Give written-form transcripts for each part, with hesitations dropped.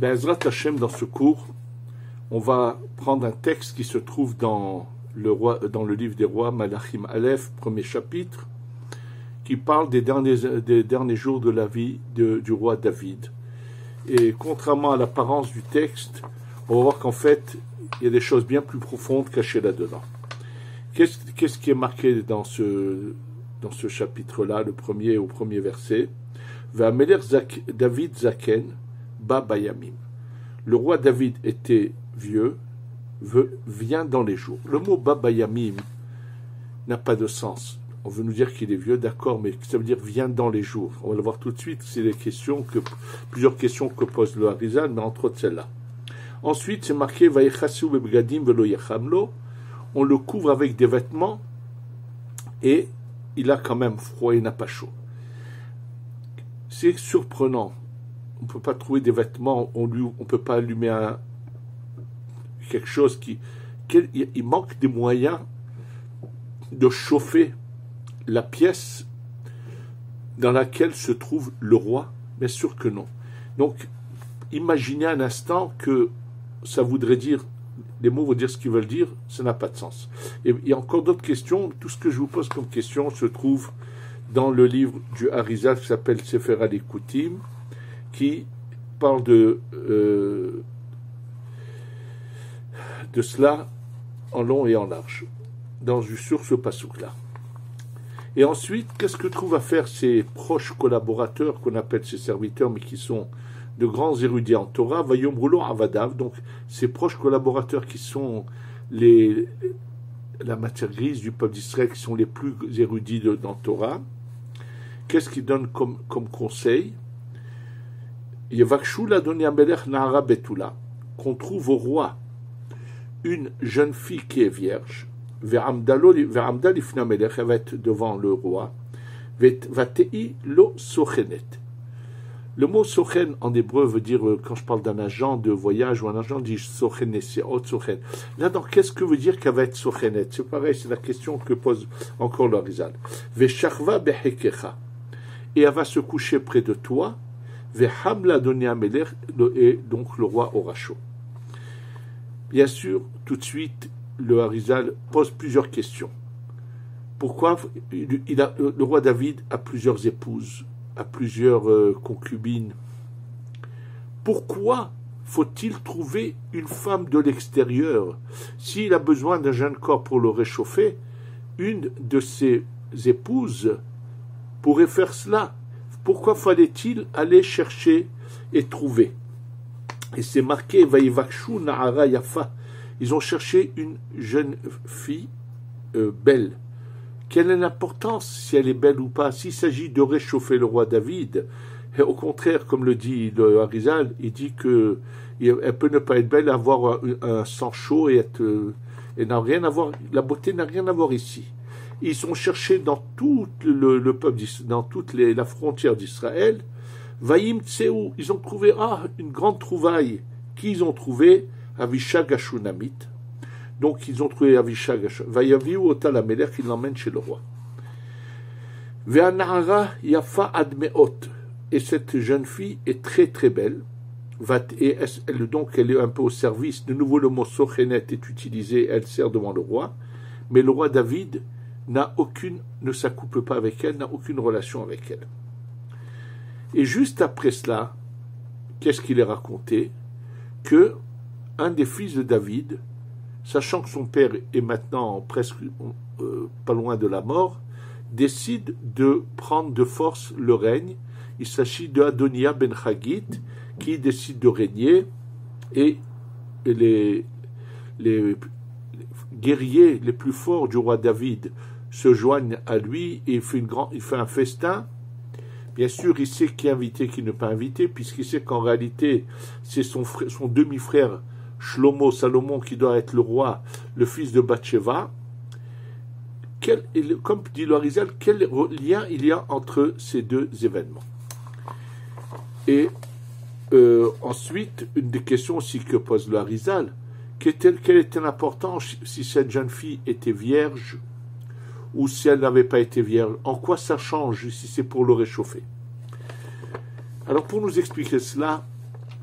Be'ezrat Hashem, dans ce cours, on va prendre un texte qui se trouve dans le livre des rois, Malachim Aleph, premier chapitre, qui parle des derniers jours de la vie du roi David. Et contrairement à l'apparence du texte, on va voir qu'en fait, il y a des choses bien plus profondes cachées là-dedans. Qu'est-ce qui est marqué dans ce chapitre-là, le premier au premier verset? Ve'ameler David Zaken ba bayamim. Le roi David était vieux, vient dans les jours. Le mot ba bayamim n'a pas de sens. On veut nous dire qu'il est vieux, d'accord, mais ça veut dire vient dans les jours. On va le voir tout de suite, c'est plusieurs questions que pose le Harizal, mais entre autres celle-là. Ensuite, c'est marqué Vayechasu bebgadim velo yachamlo. On le couvre avec des vêtements et il a quand même froid, il n'a pas chaud. C'est surprenant. On ne peut pas trouver des vêtements, on ne peut pas allumer quelque chose il manque des moyens de chauffer la pièce dans laquelle se trouve le roi. Bien sûr que non. Donc, imaginez un instant que ça voudrait dire, les mots vont dire ce qu'ils veulent dire, ça n'a pas de sens. Et il y a encore d'autres questions. Tout ce que je vous pose comme question se trouve dans le livre du Harizal qui s'appelle Sefer HaLikutim, qui parle de cela en long et en large, sur ce passouk-là. Et ensuite, qu'est-ce que trouvent à faire ces proches collaborateurs, qu'on appelle ces serviteurs, mais qui sont de grands érudits en Torah, Vayom Roulo Avadav, donc ces proches collaborateurs qui sont la matière grise du peuple d'Israël, qui sont les plus érudits dans Torah. Qu'est-ce qu'ils donnent comme conseil? Yevakshu la doni amelech nahara betula, qu'on trouve au roi une jeune fille qui est vierge, ve'amda lifnei amelech, elle va être devant le roi, vatei lo sochenet. Le mot sochen en hébreu veut dire, quand je parle d'un agent de voyage ou un agent, dit sochenet, c'est autre sochen. Là, donc, qu'est-ce que veut dire qu'elle va être sochenet? C'est pareil, c'est la question que pose encore le Harizal. Ve'shachva behekecha, et elle va se coucher près de toi, ve'hamla doni amelech, et donc le roi aura chaud. Bien sûr, tout de suite, le Harizal pose plusieurs questions. Pourquoi le roi David a plusieurs épouses, a plusieurs concubines? Pourquoi faut-il trouver une femme de l'extérieur? S'il a besoin d'un jeune corps pour le réchauffer, une de ses épouses pourrait faire cela. Pourquoi fallait-il aller chercher et trouver? Et c'est marqué Vayivakshu Nahara Yafa. Ils ont cherché une jeune fille belle. Quelle est l'importance si elle est belle ou pas? S'il s'agit de réchauffer le roi David, et au contraire, comme le dit le Harizal, il dit que elle peut ne pas être belle, avoir un sang chaud et n'a rien à voir. La beauté n'a rien à voir ici. Ils ont cherché dans tout le peuple, dans toute la frontière d'Israël. Vaïm Tseou, ils ont trouvé une grande trouvaille. Qui ils ont trouvé? Avishag Ashunamit. Donc ils ont trouvé Avishag Ashunamit. Vayaviu Otal Amelech, ils l'emmènent chez le roi. Ve'anahara Yafa Admeot. Et cette jeune fille est très très belle. Et elle est un peu au service. De nouveau, le mot Sochenet est utilisé, elle sert devant le roi. Mais le roi David ne s'accouple pas avec elle, n'a aucune relation avec elle. Et juste après cela, qu'est-ce qu'il est raconté? Que un des fils de David, sachant que son père est maintenant presque pas loin de la mort, décide de prendre de force le règne. Il s'agit de Adonia ben Chagit, qui décide de régner, et les guerriers les plus forts du roi David se joignent à lui et il fait un festin. Bien sûr, il sait qui est invité, qui n'est pas invité, puisqu'il sait qu'en réalité, c'est son demi-frère Shlomo, Salomon, qui doit être le roi, le fils de Bathsheba. Comme dit le Harizal, quel lien il y a entre ces deux événements? Et ensuite, une des questions aussi que pose le Harizal, quelle était l'importance si cette jeune fille était vierge ou si elle n'avait pas été vierge? En quoi ça change si c'est pour le réchauffer? Alors pour nous expliquer cela,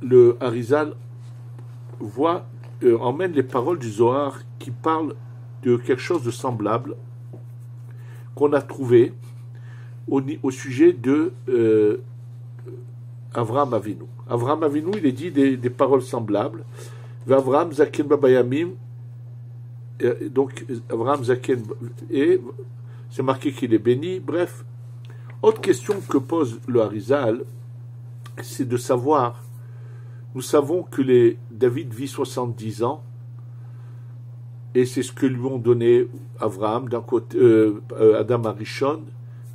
le Harizal emmène les paroles du Zohar qui parlent de quelque chose de semblable qu'on a trouvé au sujet de Avraham Avinu. Avraham Avinu, il est dit des paroles semblables. Avraham Zaken Babayamim, donc Avraham Zaken, et c'est marqué qu'il est béni. Bref, autre question que pose le Harizal, c'est de savoir, nous savons que David vit 70 ans, et c'est ce que lui ont donné Avraham, d'un côté, Adam Arishon,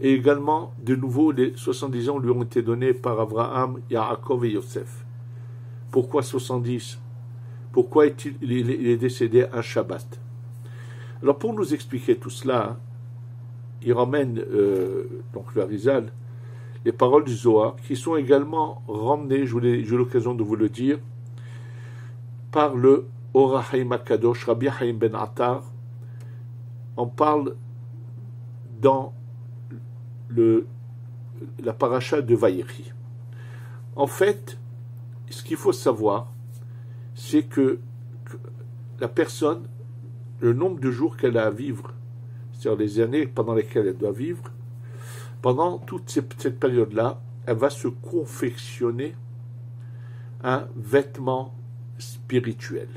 et également, de nouveau, les 70 ans lui ont été donnés par Avraham, Yaakov et Yosef. Pourquoi 70? Pourquoi il est décédé un Shabbat? Alors, pour nous expliquer tout cela, il ramène, donc le Harizal, les paroles du Zohar, qui sont également ramenées, j'ai eu l'occasion de vous le dire, par le Or HaChaim HaKadosh, Rabbi Chaim Ben Attar. On parle dans la paracha de Vaïri. En fait, ce qu'il faut savoir, c'est que la personne, le nombre de jours qu'elle a à vivre, c'est-à-dire les années pendant lesquelles elle doit vivre, pendant toute cette période-là, elle va se confectionner un vêtement spirituel.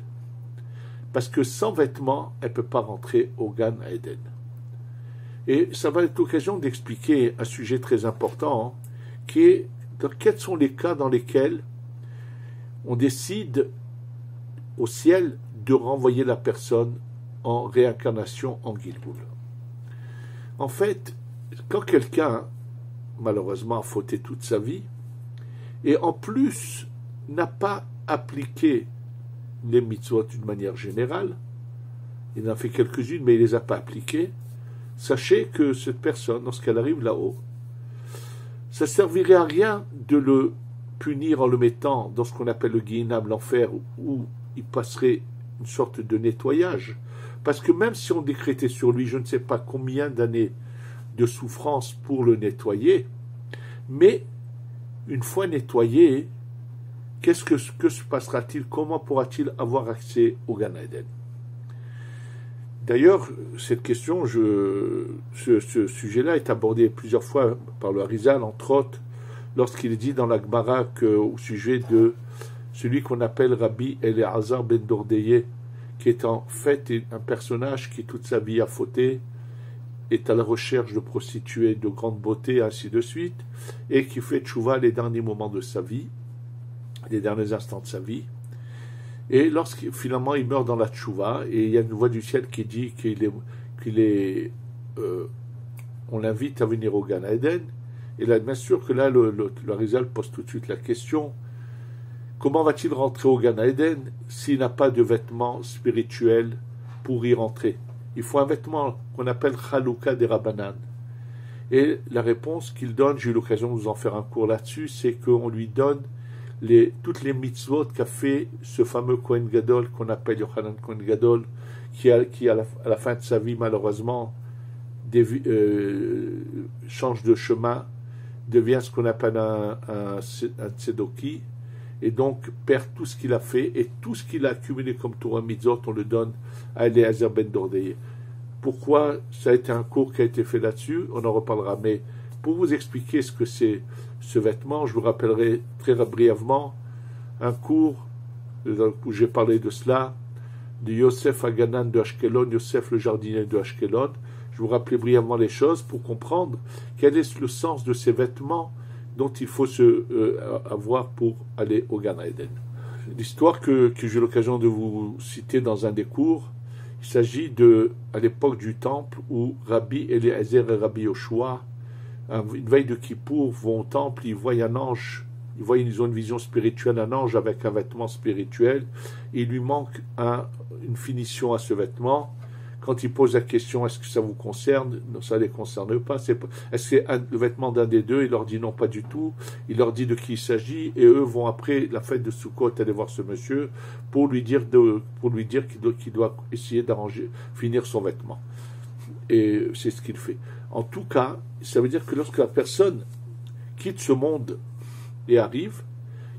Parce que sans vêtements, elle ne peut pas rentrer au Gan Eden. Et ça va être l'occasion d'expliquer un sujet très important, qui est quels sont les cas dans lesquels on décide au ciel de renvoyer la personne en réincarnation en Gilgul. En fait, quand quelqu'un, malheureusement, a fauté toute sa vie, et en plus n'a pas appliqué les mitzvot d'une manière générale, il en a fait quelques-unes, mais il ne les a pas appliquées, sachez que cette personne, lorsqu'elle arrive là-haut, ça ne servirait à rien de le punir en le mettant dans ce qu'on appelle le Guinam, l'enfer, où il passerait une sorte de nettoyage. Parce que même si on décrétait sur lui, je ne sais pas combien d'années de souffrance pour le nettoyer, mais une fois nettoyé, que se passera-t-il? Comment pourra-t-il avoir accès au Gan Eden? D'ailleurs, cette question, ce sujet-là est abordé plusieurs fois par le Harizal, entre autres, lorsqu'il dit dans la Gemara au sujet de celui qu'on appelle Rabbi Eliezer ben Dordeye, qui est en fait un personnage qui toute sa vie a fauté, est à la recherche de prostituées de grande beauté, ainsi de suite, et qui fait tchouva les derniers moments de sa vie, les derniers instants de sa vie. Et finalement il meurt dans la tchouva, et il y a une voix du ciel qui dit on l'invite à venir au Gan Eden. Et là, bien sûr que là, le Harizal pose tout de suite la question, comment va-t-il rentrer au Gan Eden s'il n'a pas de vêtements spirituels pour y rentrer? Il faut un vêtement qu'on appelle Chalouka des Rabbanan. Et la réponse qu'il donne, j'ai eu l'occasion de vous en faire un cours là-dessus, c'est qu'on lui donne toutes les mitzvot qu'a fait ce fameux Kohen Gadol qu'on appelle Yochanan Kohen Gadol, qui à la fin de sa vie, malheureusement, change de chemin, devient ce qu'on appelle un tzedoki, et donc perd tout ce qu'il a fait, et tout ce qu'il a accumulé comme Torah mitzvot, on le donne à Eliezer ben Dordeye. Pourquoi? Ça a été un cours qui a été fait là-dessus, on en reparlera, mais pour vous expliquer ce que c'est ce vêtement, je vous rappellerai très brièvement un cours où j'ai parlé de cela, de Yosef Haganan de Ashkelon, Yosef le jardinier de Ashkelon. Je vous rappelais brièvement les choses pour comprendre quel est le sens de ces vêtements dont il faut avoir pour aller au Gan Eden. L'histoire que j'ai eu l'occasion de vous citer dans un des cours, il s'agit à l'époque du temple où Rabbi Eliezer et Rabbi Yoshua, une veille de Kippour, vont au temple, ils voient un ange, ils ont une vision spirituelle, un ange avec un vêtement spirituel, et il lui manque une finition à ce vêtement. Quand il pose la question, est-ce que ça vous concerne? Non, ça ne les concerne pas. Est-ce que c'est le vêtement d'un des deux? Il leur dit non, pas du tout. Il leur dit de qui il s'agit, et eux vont après la fête de Sukkot aller voir ce monsieur pour lui dire qu'il doit essayer d'arranger, finir son vêtement. Et c'est ce qu'il fait. En tout cas, ça veut dire que lorsque la personne quitte ce monde et arrive,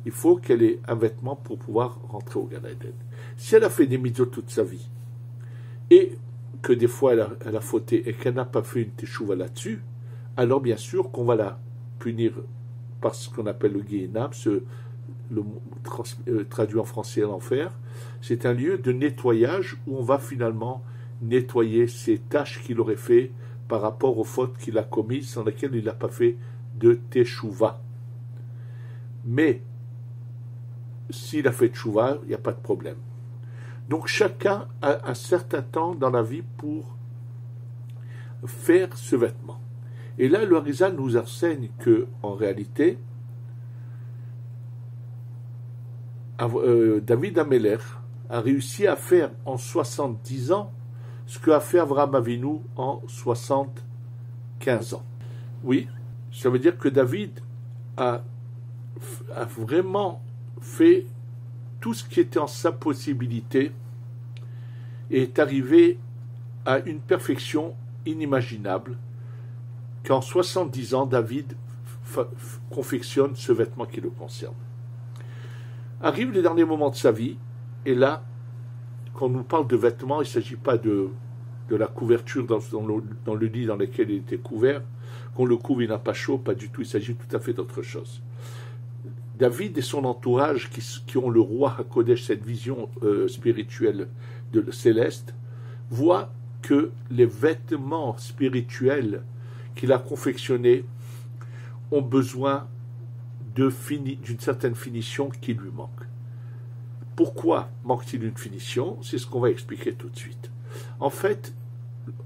Il faut qu'elle ait un vêtement pour pouvoir rentrer au Gan Eden. Si elle a fait des mitzvot toute sa vie, et que des fois elle a fauté et qu'elle n'a pas fait une teshuva là-dessus, alors bien sûr qu'on va la punir par ce qu'on appelle le Gehenam, traduit en français l'enfer. C'est un lieu de nettoyage où on va finalement nettoyer ces tâches qu'il aurait fait par rapport aux fautes qu'il a commises sans lesquelles il n'a pas fait de teshuva. Mais s'il a fait teshuva, il n'y a pas de problème. Donc chacun a un certain temps dans la vie pour faire ce vêtement. Et là, le Harizal nous enseigne que, en réalité, David Ameler a réussi à faire en 70 ans ce qu'a fait Avraham Avinu en 75 ans. Oui, ça veut dire que David a vraiment fait tout ce qui était en sa possibilité et est arrivé à une perfection inimaginable qu'en 70 ans, David confectionne ce vêtement qui le concerne. Arrivent les derniers moments de sa vie, et là, quand on nous parle de vêtements, il ne s'agit pas de la couverture dans le lit dans lequel il était couvert, qu'on le couvre, il n'a pas chaud, pas du tout, il s'agit tout à fait d'autre chose. David et son entourage, qui ont le roi HaKodesh, cette vision spirituelle céleste, voient que les vêtements spirituels qu'il a confectionnés ont besoin d'une certaine finition qui lui manque. Pourquoi manque-t-il une finition? C'est ce qu'on va expliquer tout de suite. En fait,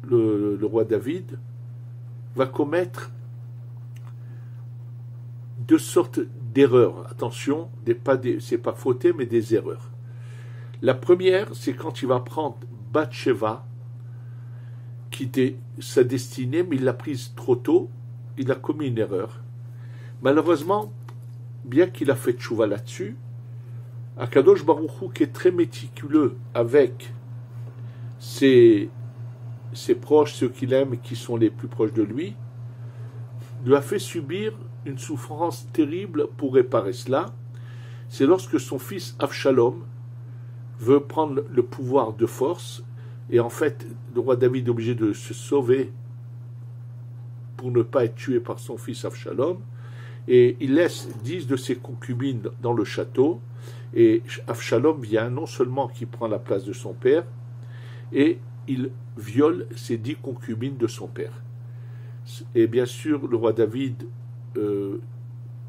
le roi David va commettre deux sortes d'erreurs. Attention, c'est pas fauté, mais des erreurs. La première, c'est quand il va prendre Bathsheba, qui était sa destinée, mais il l'a prise trop tôt, il a commis une erreur. Malheureusement, bien qu'il a fait tchouva là-dessus, Akadosh Baruch Hu, qui est très méticuleux avec ses proches, ceux qu'il aime et qui sont les plus proches de lui, lui a fait subir une souffrance terrible pour réparer cela. C'est lorsque son fils Avshalom veut prendre le pouvoir de force, et en fait, le roi David est obligé de se sauver pour ne pas être tué par son fils Avshalom, et il laisse 10 de ses concubines dans le château, et Avshalom vient, non seulement qui prend la place de son père, et il viole ces 10 concubines de son père. Et bien sûr, le roi David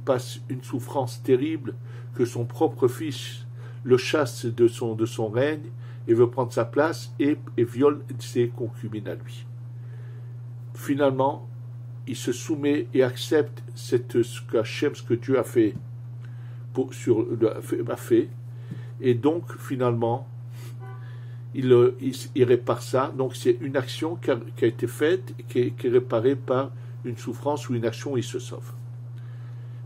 passe une souffrance terrible, que son propre fils le chasse de son règne, et veut prendre sa place, et viole ses concubines à lui. Finalement, il se soumet et accepte ce que Dieu a fait, et donc finalement il répare ça. Donc c'est une action qui a été faite, qui est réparée par une souffrance ou une action où il se sauve.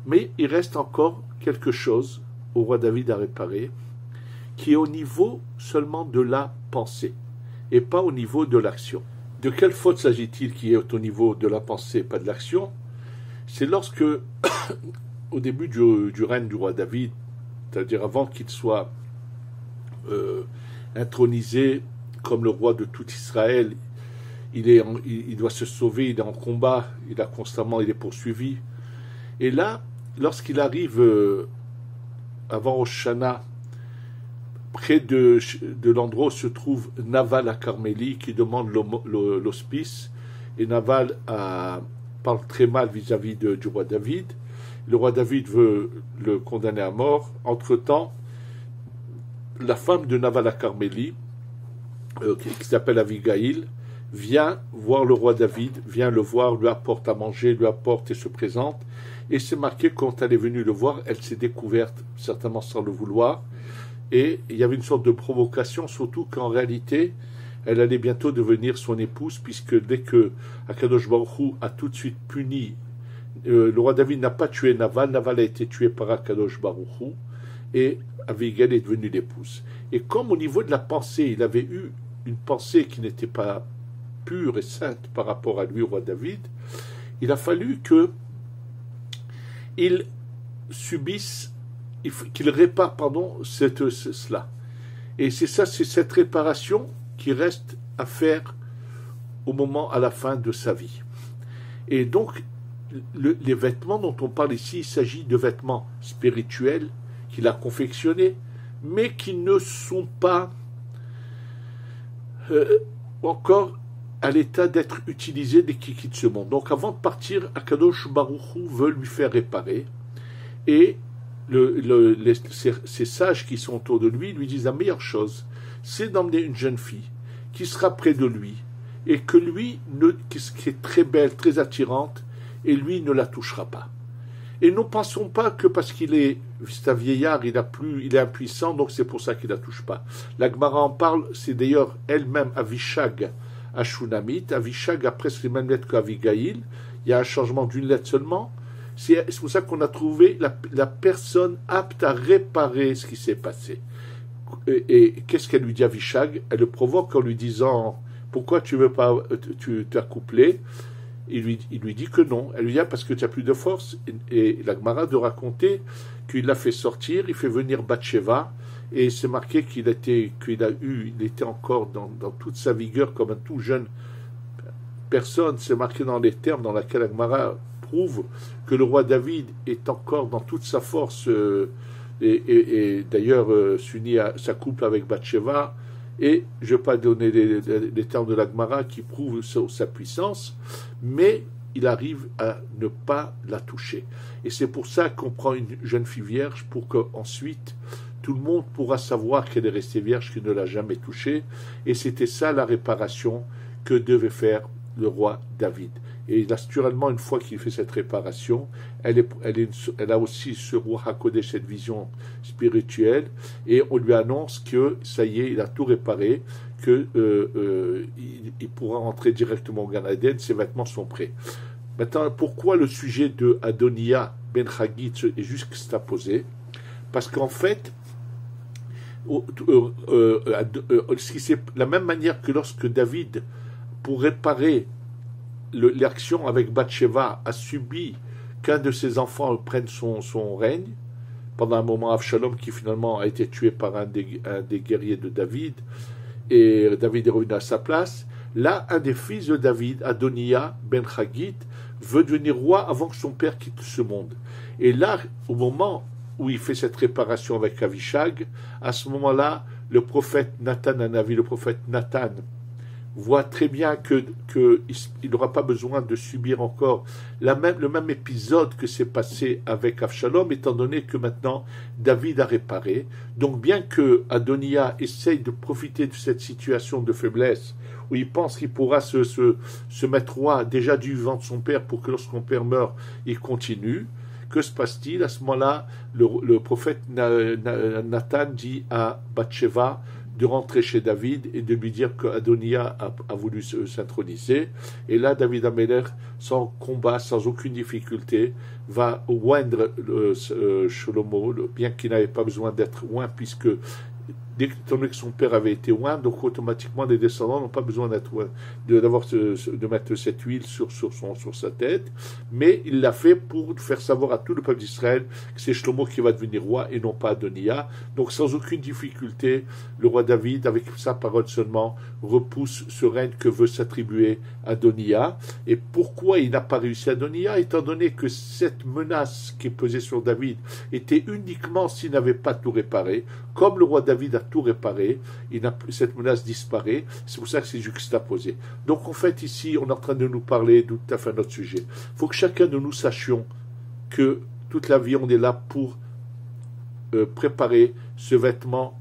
Mais il reste encore quelque chose au roi David à réparer, qui est au niveau seulement de la pensée et pas au niveau de l'action. De quelle faute s'agit-il qui est au niveau de la pensée, pas de l'action? C'est lorsque, au début du règne du roi David, c'est-à-dire avant qu'il soit intronisé comme le roi de tout Israël, il doit se sauver, il est en combat, il est poursuivi. Et là, lorsqu'il arrive avant Rosh Hashanah, près de l'endroit où se trouve Naval à Carmélie, qui demande l'hospice, et Naval parle très mal vis-à-vis du roi David. Le roi David veut le condamner à mort. Entre-temps, la femme de Naval à Carmélie, qui s'appelle Abigail, vient voir le roi David, vient le voir, lui apporte à manger, lui apporte et se présente. Et c'est marqué, quand elle est venue le voir, elle s'est découverte, certainement sans le vouloir. Et il y avait une sorte de provocation, surtout qu'en réalité, elle allait bientôt devenir son épouse, puisque dès que Akadosh Baruch Hu a tout de suite puni, le roi David n'a pas tué Naval, Naval a été tué par Akadosh Baruch Hu, et Abigail est devenue l'épouse. Et comme au niveau de la pensée, il avait eu une pensée qui n'était pas pure et sainte par rapport à lui, au roi David, il a fallu qu'il subisse qu'il répare, pardon, cela. Et c'est ça, c'est cette réparation qui reste à faire au moment, à la fin de sa vie. Et donc, les vêtements dont on parle ici, il s'agit de vêtements spirituels qu'il a confectionnés, mais qui ne sont pas encore à l'état d'être utilisés dès qu'il quitte ce monde. Donc avant de partir, Akadosh Baruch Hu veut lui faire réparer, et ces sages qui sont autour de lui disent la meilleure chose, c'est d'emmener une jeune fille qui sera près de lui, et que lui, qui est très belle, très attirante, et lui ne la touchera pas. Et ne pensons pas que parce qu'il est un vieillard, il est impuissant, donc c'est pour ça qu'il ne la touche pas. La Gemara en parle, c'est d'ailleurs elle-même Avishag à Shunamite. Avishag a presque les mêmes lettres qu'Avigaïl. Il y a un changement d'une lettre seulement. C'est pour ça qu'on a trouvé la personne apte à réparer ce qui s'est passé. Et qu'est-ce qu'elle lui dit, Avishag? Elle le provoque en lui disant « Pourquoi tu veux pas t'accoupler ?» Il lui dit que non. Elle lui dit parce que tu n'as plus de force. Et la Gemara de raconter qu'il l'a fait sortir, il fait venir Bathsheba, et c'est marqué qu'il était encore dans toute sa vigueur comme un tout jeune personne. C'est marqué dans les termes dans lesquels la Gemara prouve que le roi David est encore dans toute sa force, et d'ailleurs s'unit à sa couple avec Bathsheba. Et je ne vais pas donner les termes de la Gemara qui prouvent sa puissance, mais il arrive à ne pas la toucher. Et c'est pour ça qu'on prend une jeune fille vierge, pour qu'ensuite tout le monde pourra savoir qu'elle est restée vierge, qu'elle ne l'a jamais touchée. Et c'était ça la réparation que devait faire le roi David. Et naturellement, une fois qu'il fait cette réparation, elle a aussi ce roi HaKodesh, cette vision spirituelle, et on lui annonce que ça y est, il a tout réparé, qu'il pourra rentrer directement au Gan Eden, ses vêtements sont prêts. Maintenant, pourquoi le sujet de Adoniya ben Haggit est juxtaposé? Parce qu'en fait, c'est la même manière que lorsque David, pour réparer l'action avec Bathsheba, a subi qu'un de ses enfants prenne son règne, pendant un moment Avshalom qui finalement a été tué par un des guerriers de David, et David est revenu à sa place. Là, un des fils de David, Adoniya ben Haggit, veut devenir roi avant que son père quitte ce monde. Et là, au moment où il fait cette réparation avec Avishag, à ce moment-là, le prophète Nathan Hanavi, le prophète Nathan, voit très bien qu'il n'aura pas besoin de subir encore le même épisode que s'est passé avec Avshalom, étant donné que maintenant David a réparé. Donc bien que Adoniya essaye de profiter de cette situation de faiblesse, où il pense qu'il pourra se mettre roi déjà du vivant de son père, pour que lorsque son père meurt, il continue, que se passe-t-il? À ce moment-là, le prophète Nathan dit à Bathsheba de rentrer chez David et de lui dire qu'Adoniya a voulu s'introniser. Et là, David Améler, sans combat, sans aucune difficulté, va oindre Shlomo, bien qu'il n'avait pas besoin d'être oint, puisque étant donné que son père avait été oint, donc automatiquement les descendants n'ont pas besoin de mettre cette huile sur sa tête, mais il l'a fait pour faire savoir à tout le peuple d'Israël que c'est Shlomo qui va devenir roi et non pas Adoniya. Donc sans aucune difficulté, le roi David, avec sa parole seulement, repousse ce règne que veut s'attribuer Adoniya. Et pourquoi il n'a pas réussi Adoniya? Étant donné que cette menace qui pesait sur David était uniquement s'il n'avait pas tout réparé. Comme le roi David a tout réparé, cette menace disparaît. C'est pour ça que c'est juxtaposé. Donc en fait ici, on est en train de nous parler de tout à fait notre sujet. Il faut que chacun de nous sachions que toute la vie, on est là pour préparer ce vêtement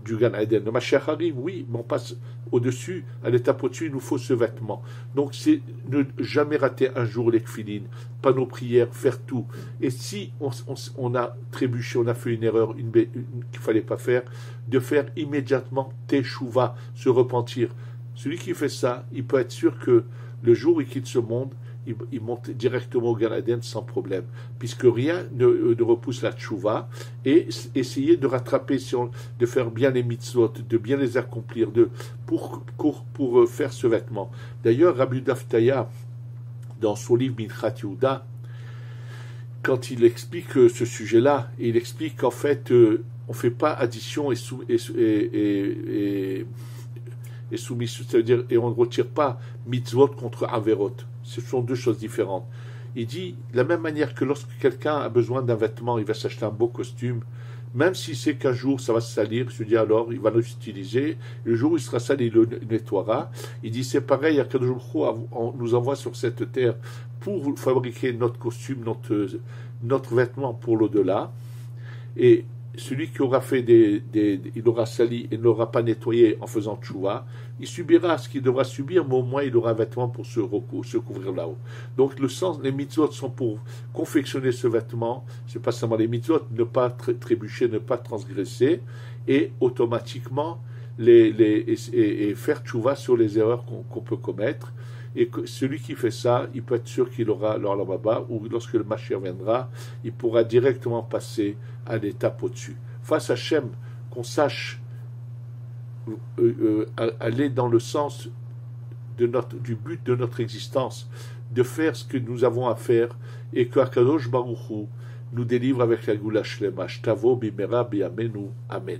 du Gan Eden. Le Mashiach arrive, oui, mais on passe au-dessus, à l'étape au-dessus, il nous faut ce vêtement. Donc c'est ne jamais rater un jour les tefilines, pas nos prières, faire tout. Et si on a trébuché, on a fait une erreur qu'il ne fallait pas faire, de faire immédiatement teshuva, se repentir. Celui qui fait ça, il peut être sûr que le jour où il quitte ce monde, il monte directement au Gan Eden sans problème, puisque rien ne repousse la tchouva, et essayer de rattraper, de faire bien les mitzvot, de bien les accomplir, pour faire ce vêtement. D'ailleurs, Rabbi Daftaya, dans son livre Minchat Yehuda, quand il explique ce sujet-là, il explique qu'en fait, on ne fait pas addition et soumission, c'est-à-dire, et on ne retire pas mitzvot contre averot. Ce sont deux choses différentes. Il dit, de la même manière que lorsque quelqu'un a besoin d'un vêtement, il va s'acheter un beau costume, même s'il sait qu'un jour ça va se salir, il se dit alors, il va l'utiliser, le jour où il sera sali, il le nettoiera. Il dit, c'est pareil, Akadosh Baruch Hu nous envoie sur cette terre pour fabriquer notre costume, notre vêtement pour l'au-delà, et celui qui aura fait il aura sali et n'aura pas nettoyé en faisant tchouva, il subira ce qu'il devra subir, mais au moins il aura un vêtement pour se couvrir là-haut. Donc le sens, les mitzvot sont pour confectionner ce vêtement, c'est pas seulement les mitzvot, ne pas trébucher, ne pas transgresser, et automatiquement et faire tchouva sur les erreurs qu'on peut commettre. Et que celui qui fait ça, il peut être sûr qu'il aura l'Olam, ou lorsque le Mashiach viendra, il pourra directement passer à l'étape au-dessus. Face à Hachem, qu'on sache aller dans le sens du but de notre existence, de faire ce que nous avons à faire, et que Akadosh Baruch Hu nous délivre avec la Geoula Shlema. Shtavo bimera biyamenu. Amen.